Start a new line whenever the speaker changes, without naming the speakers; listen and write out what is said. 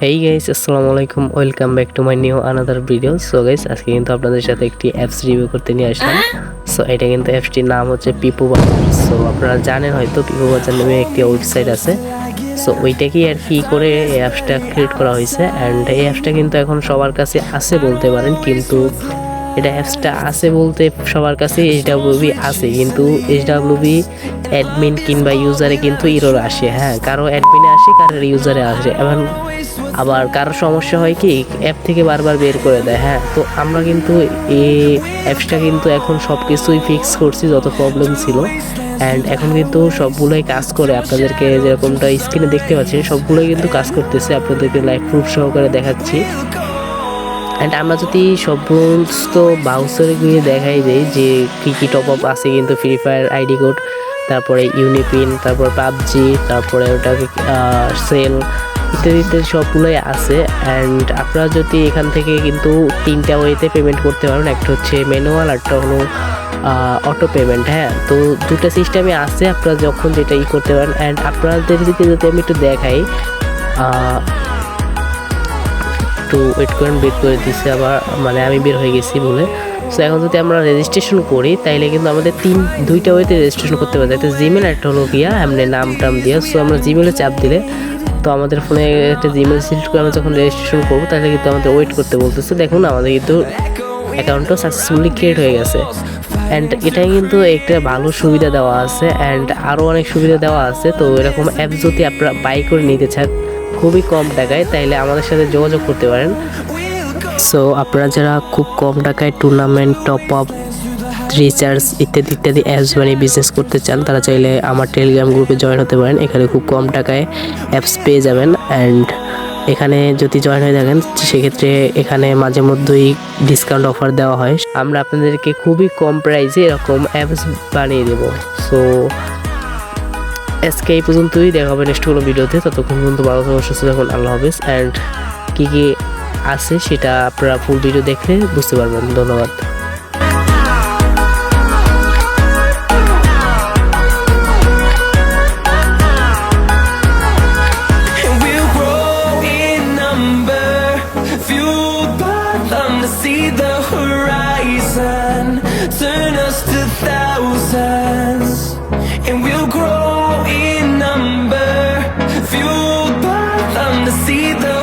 Hey guys, আসসালামু আলাইকুম, welcome back to my new another video. So guys, আজকে কিন্তু আপনাদের সাথে একটি অ্যাপস রিভিউ করতে নিয়ে আসলাম। সো এটা কিন্তু অ্যাপসটির নাম হচ্ছে পিপো বাজার। সো আপনারা জানেন হয়তো পিপো বাজার নামে একটি ওয়েবসাইট আছে। সো ওইটাকেই আর কি করে এই অ্যাপসটা ক্রিয়েট করা হয়েছে। অ্যান্ড এই অ্যাপসটা কিন্তু এখন সবার কাছে আছে বলতে পারেন, কিন্তু এটা অ্যাপসটা আছে বলতে সবার কাছে এইচডাব্লিউবি আছে, কিন্তু এইচডাব্লিউবি অ্যাডমিন কিংবা ইউজারে কিন্তু এরর আসে। হ্যাঁ, কারো অ্যাডমিনে আসে, কারো ইউজারে আসে। এখন আবার কারো সমস্যা হয় কি অ্যাপ থেকে বারবার বের করে দেয়। হ্যাঁ, তো আমরা কিন্তু এই অ্যাপসটা কিন্তু এখন সব কিছুই ফিক্স করছি, যত প্রবলেম ছিল। অ্যান্ড এখন কিন্তু সবগুলোই কাজ করে, আপনাদেরকে যেরকমটা স্ক্রিনে দেখতে পাচ্ছেন সবগুলোই কিন্তু কাজ করতেছে। আপনাদেরকে লাইভ প্রুফ সহকারে দেখাচ্ছি। অ্যান্ড আমরা যদি সমস্ত ব্রাউজারে গিয়ে দেখাই দেই যে কী কী টপ আপ আছে, কিন্তু ফ্রি ফায়ার আইডি কোড, তারপরে ইউনিপিন, তারপর পাবজি, তারপরে ওটাকে সেল ইত্যাদি ইত্যাদি সবগুলোই আছে। অ্যান্ড আপনারা যদি এখান থেকে কিন্তু তিনটা ওয়েতে পেমেন্ট করতে পারেন, একটা হচ্ছে ম্যানুয়াল, একটা হলো অটো পেমেন্ট। হ্যাঁ, তো দুটো সিস্টেমে আছে, আপনারা যখন যেটা করতে পারেন। অ্যান্ড আপনাদেরকে যদি আমি একটু দেখাই, একটু ওয়েট করেন, বের করে দিচ্ছে আবার, মানে আমি বের হয়ে গেছি বলে। সো এখন যদি আমরা রেজিস্ট্রেশন করি তাইলে কিন্তু আমাদের দুইটা ওয়েতে রেজিস্ট্রেশন করতে পারি, একটা জিমেল, একটা হলো গিয়া এমনি নাম টাম দিয়ে। সো আমরা জিমেলে চাপ দিলে তো আমাদের ফোনে একটা জিমেল সিলেক্ট করে আমরা যখন রেজিস্ট্রেশন করবো তাহলে কিন্তু আমাদের ওয়েট করতে বলতেছে। দেখুন আমাদের কিন্তু অ্যাকাউন্টটাও সাকসেসফুলি ক্রিয়েট হয়ে গেছে। অ্যান্ড এটাই কিন্তু একটা ভালো সুবিধা দেওয়া আছে, অ্যান্ড আরও অনেক সুবিধা দেওয়া আছে। তো এরকম অ্যাপ যদি আপনারা বাই করে নিতে চান খুবই কম টাকায়, তাইলে আমাদের সাথে যোগাযোগ করতে পারেন। সো আপনারা যারা খুব কম টাকায় টুর্নামেন্ট, টপ আপ, রিচার্জ ইত্যাদি ইত্যাদি অ্যাপস বানিয়ে বিজনেস করতে চান, তারা চাইলে আমার টেলিগ্রাম গ্রুপে জয়েন হতে পারেন। এখানে খুব কম টাকায় অ্যাপস পেয়ে যাবেন। অ্যান্ড এখানে যদি জয়েন হয়ে থাকেন সেক্ষেত্রে এখানে মাঝে মধ্যেই ডিসকাউন্ট অফার দেওয়া হয়। আমরা আপনাদেরকে খুবই কম প্রাইসে এরকম অ্যাপস বানিয়ে দেবো। সো আজকে এই পর্যন্তই, দেখা হবে নেক্সট কোনো ভিডিওতে। ততক্ষণ পর্যন্ত ভালো থাকুন, সুস্থ থাকুন, আল্লাহ হাফেজ। অ্যান্ড কী কী আছে সেটা আপনারা ফুল ভিডিও দেখলে বুঝতে পারবেন। ধন্যবাদ।
See the horizon, turn us to thousands, and we'll grow in number, fueled by them to see the